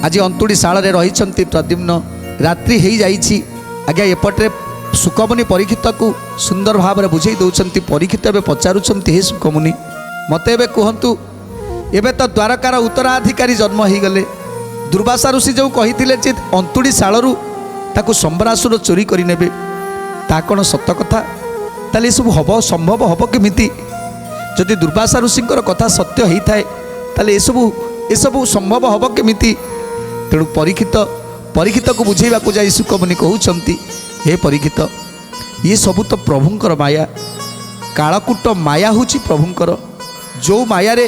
आज अंतुड़ी शाल रही प्रद्युम्न रात्रि हो जाइए आज्ञा एपटे सुखमुनि परीक्षित को सुंदर भाव में बुझे दौरान परीक्षित एवं पचारुंट हे सुखमुनि मत ए कहतु एवं तो द्वारकार उत्तराधिकारी जन्म हो गले दुर्वासा ऋषि जो कही अंतुड़ी शालू ताकू संबरासुर चोरी करे ता कौन सत कथा ताले सब हम संभव हम केमिति जदि दुर्वासा ऋषि कथा सत्य होता है ताले ये सब संभव हम केमिति तेणु परीक्षित को बुझेवा को जाई सुखमुनि कहउछंती हे परीक्षित ये सबू तो प्रभुंकर माया कालकूट माया होची प्रभुंकर जो माया रे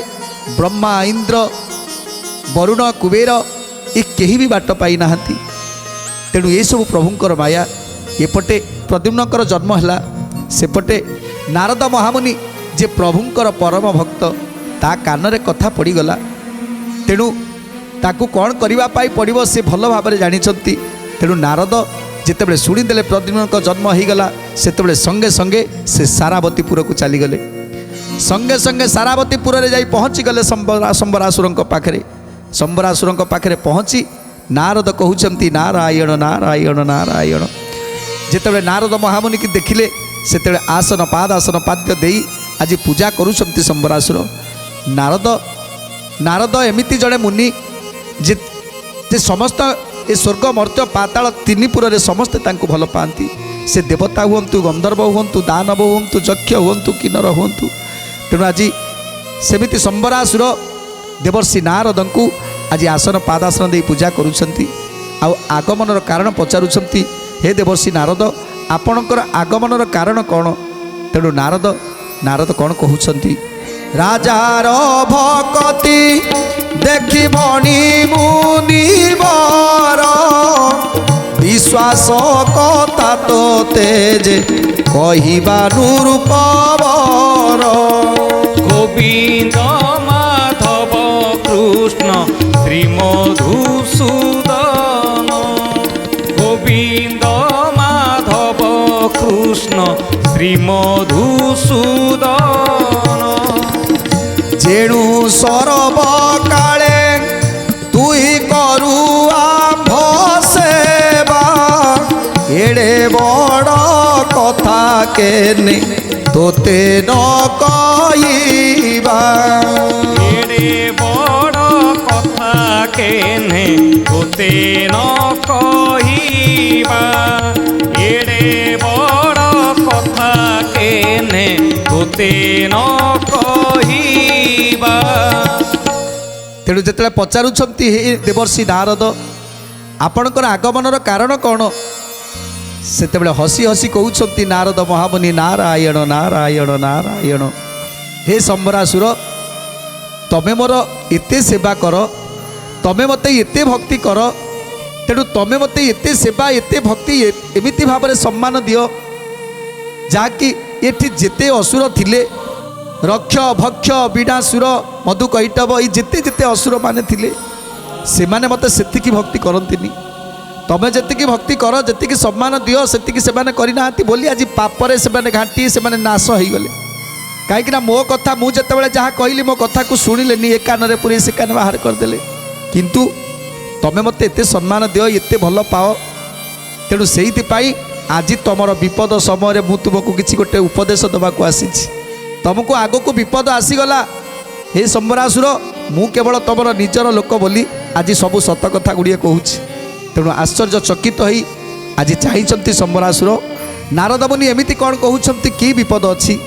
ब्रह्मा इंद्र वरुण कुबेर ये केही भी बाट पाई नाहंती तेणु ये सब प्रभुंकर माया एपटे प्रद्युम्नकर जन्म है सेपटे नारद महामुनि जे प्रभुंकर परम भक्त ता कानरे कथा पड़ीगला तेणु ताकू कौन करने पड़ो से भल भाव जानी तेणु नारद जितेबाला शुणीदे प्रद्युम्न जन्म हो गला से संगे संगे से सारावतीपुर को चलीगले संगे संगे सारावतीपुर में जाई पहुँची गले संबरासुर पाखे संबरासुर पाखे पहुँची नारद कहते नारायण नारायण नारायण जिते नारद महामुनि की देखिले से आसन पाद्य दे आज पूजा करुँच संबरासुर नारद नारद एमती जड़े मुनि जे समस्त ये स्वर्ग मर्त्य पाताल तीन पुर रे समस्ते तांको भल पाती से देवता हुंतु गंधर्व हुंतु दानव हुंतु यक्ष हुंतु किन्नर हुंतु तेणु आज सेमिति संबरासुर देवर्षि नारद को आज आसन पादासन दे पूजा करुछंती आ आगमनर कारण पचारुछंती हे देवर्षि नारद आपणकर आगमनर कारण कौन तेणु नारद नारद कौन कहउछंती राजार भकति देखि भणी मुनिवर विश्वास कथा तो तेजे कहिबा रूपवर गोविंद माधव कृष्ण श्री मधुसूदन गोविंद माधव कृष्ण श्री मधुसूदन जेणु सरब काले तुई करू आम्भ सेवा एड़े बड़ कथा केने तोते न कहिबा एड़े बड़ कथा केने तोते न कहिबा एड़े बड़ कथा केने तोते न कहिबा तेणु जिते पचारुंट हे देवर्षि नारद आपणकर आगमनर कारण कौन से हसी हसी कहते नारद महामुनि नारायण नारायण नारायण हे संबरासुर तमे मोर एते सेवा कर तमे मते एते भक्ति कर तेणु तमे मते एते सेवा एते भक्ति एमिति भाव में सम्मान दियो जाकि एठी जेते असुर थिले रक्ष भक्ष बीणासुर मधुकैटभ ये जिते जिते असुर माने थिले से माने मते सेतिकी भक्ति करंतिनी तमे जेतिकी भक्ति कर जेतिकी सम्मान दियो सेतिकी से माने करि नाहंती बोली आज पापरे से माने घाटी से माने नाश हो गले काहेकि ना मो कथा मु जेतेबेले जहाँ कहली मो कथा को शुणिलेनी ए कानरे पुरे से कान बाहर करदेले किंतु तमे मते एते सम्मान दियो एते भल पाओ तेणु सेइथिपाई आज तमर विपद समय मु तुमको किछि गोटे उपदेश देवाक आसीछि तुमको आग को विपद आसीगला हे संबरासुर मु केवल तुमर निजर लोक बोली आज सब सत कथा गुड़िए कहूँ तेणु आश्चर्यचकित हो आज चाहिए संबरासुर नारद मुनि एमिति कौन कहते कि विपद अच्छी